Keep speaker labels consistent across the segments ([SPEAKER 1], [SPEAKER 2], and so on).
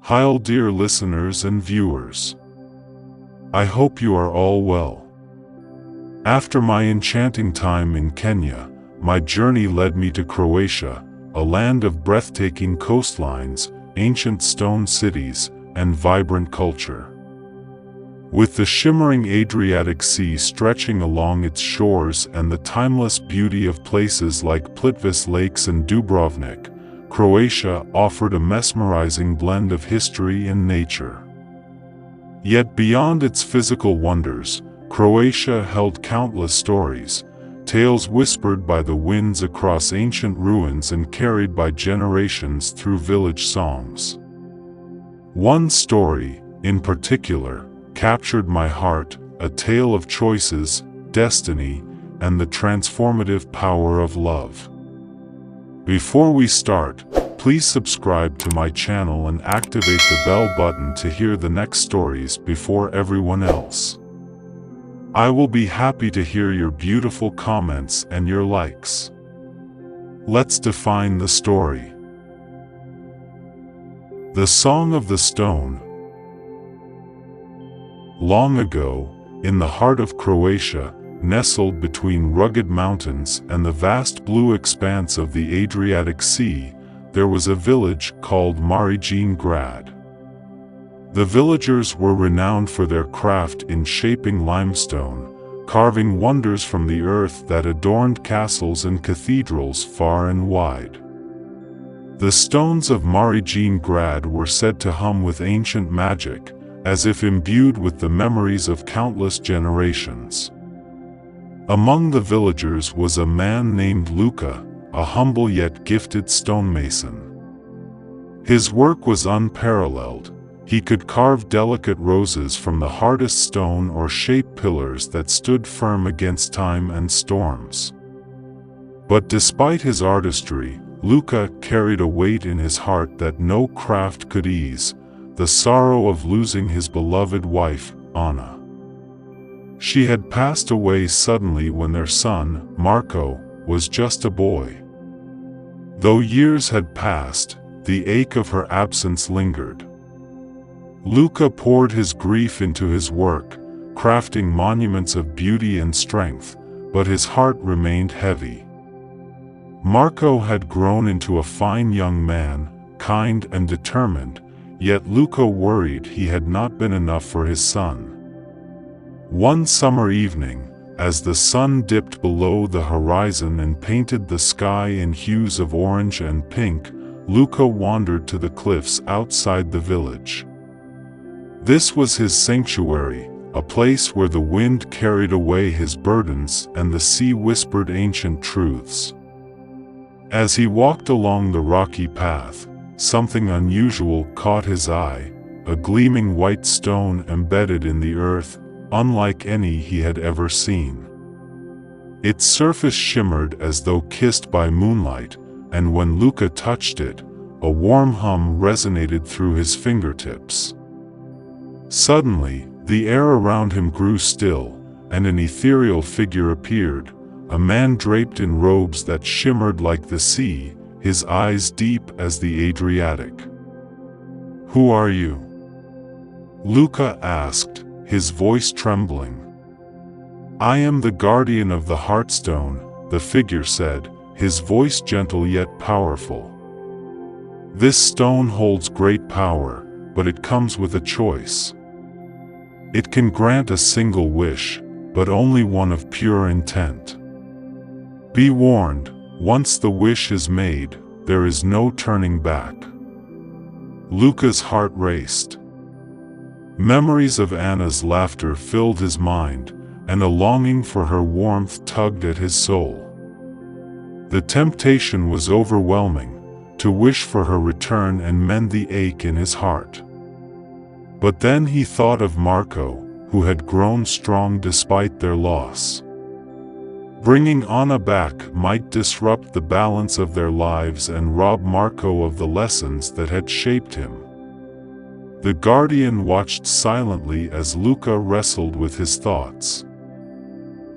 [SPEAKER 1] Hi, dear listeners and viewers. I hope you are all well. After my enchanting time in Kenya, my journey led me to Croatia, a land of breathtaking coastlines, ancient stone cities, and vibrant culture. With the shimmering Adriatic Sea stretching along its shores and the timeless beauty of places like Plitvice Lakes and Dubrovnik, Croatia offered a mesmerizing blend of history and nature. Yet beyond its physical wonders, Croatia held countless stories, tales whispered by the winds across ancient ruins and carried by generations through village songs. One story, in particular, captured my heart, a tale of choices, destiny, and the transformative power of love. Before we start, please subscribe to my channel and activate the bell button to hear the next stories before everyone else. I will be happy to hear your beautiful comments and your likes. Let's define the story. The Song of the Stone. Long ago, in the heart of Croatia, nestled between rugged mountains and the vast blue expanse of the Adriatic Sea, there was a village called Marijan Grad. The villagers were renowned for their craft in shaping limestone, carving wonders from the earth that adorned castles and cathedrals far and wide. The stones of Marijan Grad were said to hum with ancient magic, as if imbued with the memories of countless generations. Among the villagers was a man named Luka, a humble yet gifted stonemason. His work was unparalleled. He could carve delicate roses from the hardest stone or shape pillars that stood firm against time and storms. But despite his artistry, Luka carried a weight in his heart that no craft could ease, the sorrow of losing his beloved wife, Anna. She had passed away suddenly when their son, Marko, was just a boy. Though years had passed, the ache of her absence lingered. Luka poured his grief into his work, crafting monuments of beauty and strength, but his heart remained heavy. Marko had grown into a fine young man, kind and determined, yet Luka worried he had not been enough for his son. One summer evening, as the sun dipped below the horizon and painted the sky in hues of orange and pink, Luka wandered to the cliffs outside the village. This was his sanctuary, a place where the wind carried away his burdens and the sea whispered ancient truths. As he walked along the rocky path, something unusual caught his eye, a gleaming white stone embedded in the earth, unlike any he had ever seen. Its surface shimmered as though kissed by moonlight, and when Luka touched it, a warm hum resonated through his fingertips. Suddenly, the air around him grew still, and an ethereal figure appeared, a man draped in robes that shimmered like the sea, his eyes deep as the Adriatic. "Who are you?" Luka asked, his voice trembling. "I am the guardian of the Heartstone," the figure said, his voice gentle yet powerful. "This stone holds great power, but it comes with a choice. It can grant a single wish, but only one of pure intent. Be warned, once the wish is made, there is no turning back." Luka's heart raced. Memories of Anna's laughter filled his mind, and a longing for her warmth tugged at his soul. The temptation was overwhelming, to wish for her return and mend the ache in his heart. But then he thought of Marko, who had grown strong despite their loss. Bringing Anna back might disrupt the balance of their lives and rob Marko of the lessons that had shaped him. The guardian watched silently as Luka wrestled with his thoughts.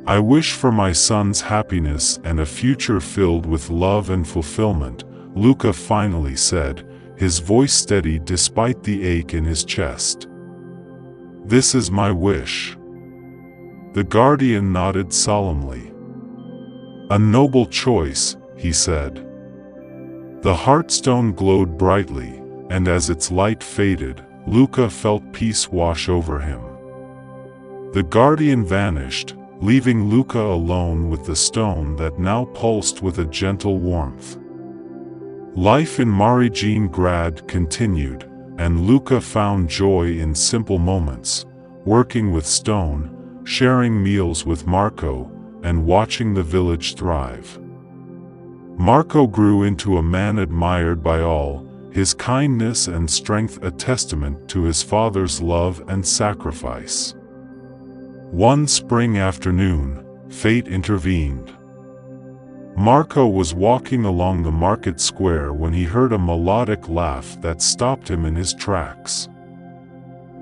[SPEAKER 1] "I wish for my son's happiness and a future filled with love and fulfillment," Luka finally said, his voice steady despite the ache in his chest. "This is my wish." The guardian nodded solemnly. "A noble choice," he said. The Heartstone glowed brightly, and as its light faded, Luca felt peace wash over him. The guardian vanished, leaving Luca alone with the stone that now pulsed with a gentle warmth. Life in Marigine Grad continued, and Luca found joy in simple moments, working with stone, sharing meals with Marco, and watching the village thrive. Marco grew into a man admired by all, his kindness and strength a testament to his father's love and sacrifice. One spring afternoon, fate intervened. Marco was walking along the market square when he heard a melodic laugh that stopped him in his tracks.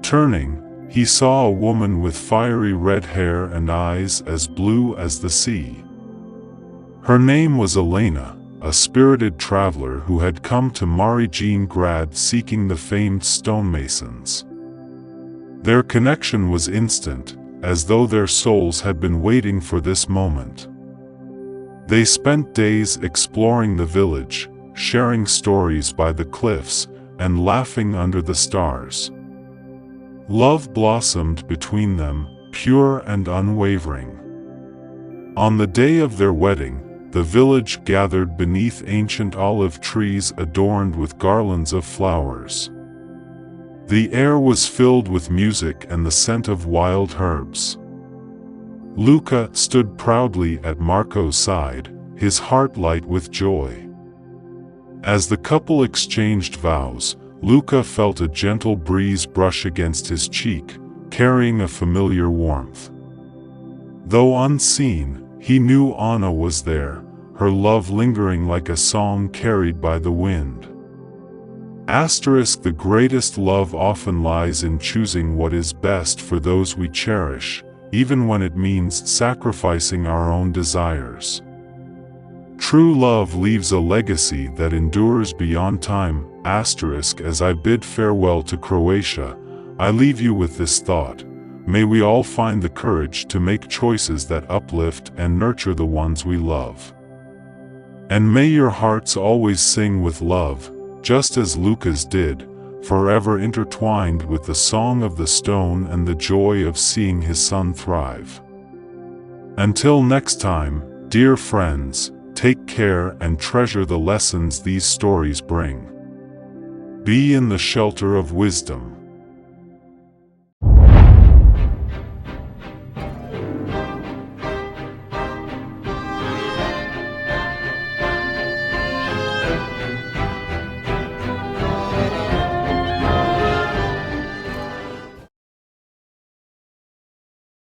[SPEAKER 1] Turning, he saw a woman with fiery red hair and eyes as blue as the sea. Her name was Elena, a spirited traveler who had come to Marigine Grad seeking the famed stonemasons. Their connection was instant, as though their souls had been waiting for this moment. They spent days exploring the village, sharing stories by the cliffs, and laughing under the stars. Love blossomed between them, pure and unwavering. On the day of their wedding, the village gathered beneath ancient olive trees adorned with garlands of flowers. The air was filled with music and the scent of wild herbs. Luca stood proudly at Marco's side, his heart light with joy. As the couple exchanged vows, Luca felt a gentle breeze brush against his cheek, carrying a familiar warmth. Though unseen, he knew Anna was there, her love lingering like a song carried by the wind. The greatest love often lies in choosing what is best for those we cherish, even when it means sacrificing our own desires. True love leaves a legacy that endures beyond time. As I bid farewell to Croatia, I leave you with this thought: may we all find the courage to make choices that uplift and nurture the ones we love. And may your hearts always sing with love, just as Luca's did, forever intertwined with the song of the stone and the joy of seeing his son thrive. Until next time, dear friends, take care and treasure the lessons these stories bring. Be in the shelter of wisdom.